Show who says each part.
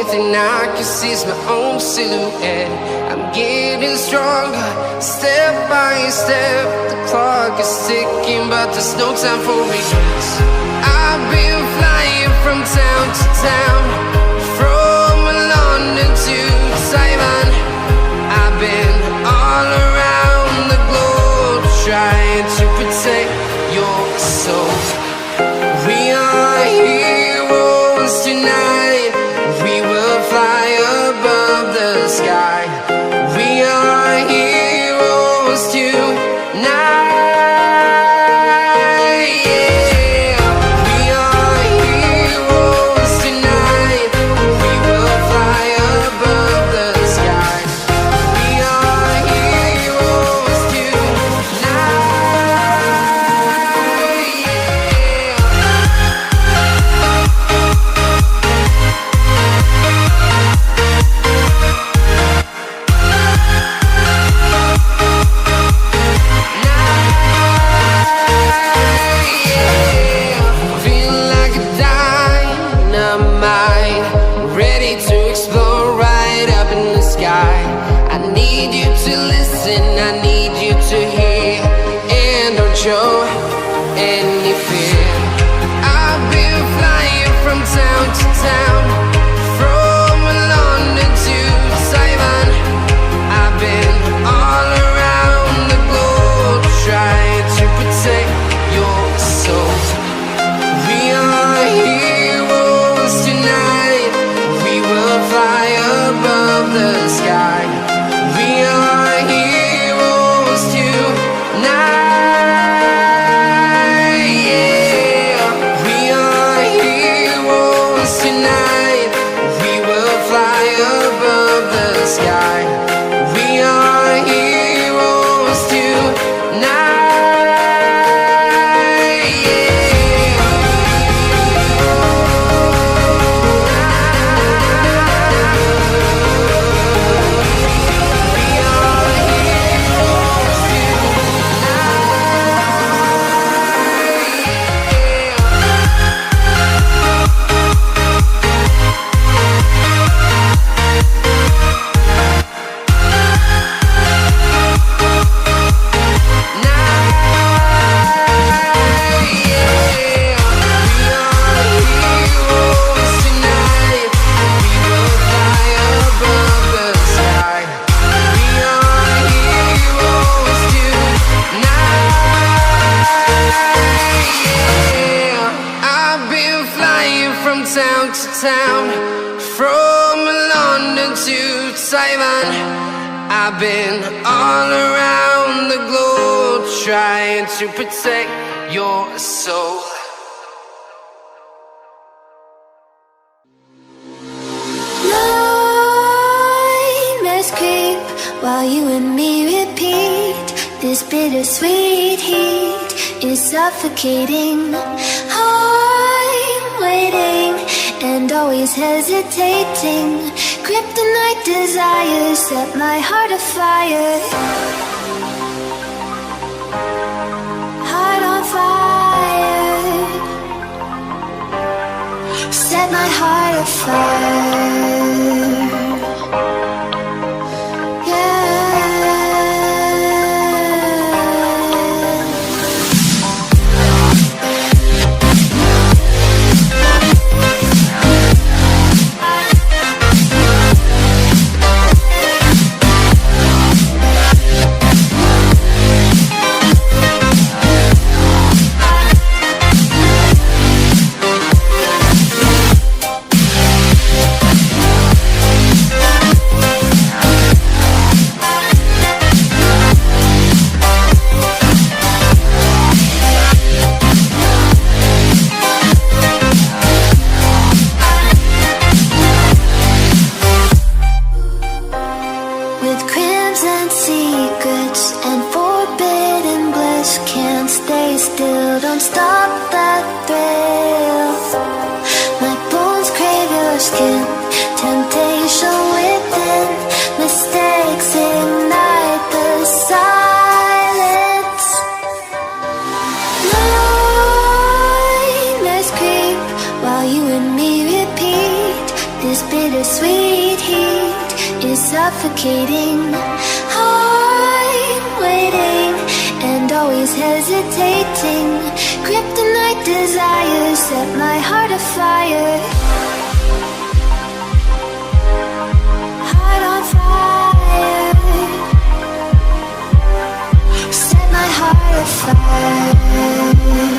Speaker 1: thing I can see is my own silhouette. I'm getting stronger, step by step. The clock is ticking, but there's no time for regrets. I've been flying from town to town, from London to Taiwan. I've been all around the globe, trying to protect your soul. We are heroes tonight. We will fly above the sky. We are heroes tonight. Show any fear. I've been flying from town to town, from London to Taiwan. I've been all around the globe, trying to protect your soul. We are heroes tonight. We will fly above the sky. We are heroes tonight. Town to town, from London to Taiwan. I've been all around the globe, trying to protect your soul.
Speaker 2: Nightmares creep while you and me repeat. This bittersweet heat is suffocating. I'm waiting and always hesitating. Kryptonite desires set my heart afire. Heart on fire. Set my heart afire. sweet heat is suffocating. I'm waiting and always hesitating. Kryptonite desires set my heart afire. Heart on fire. Set my heart afire.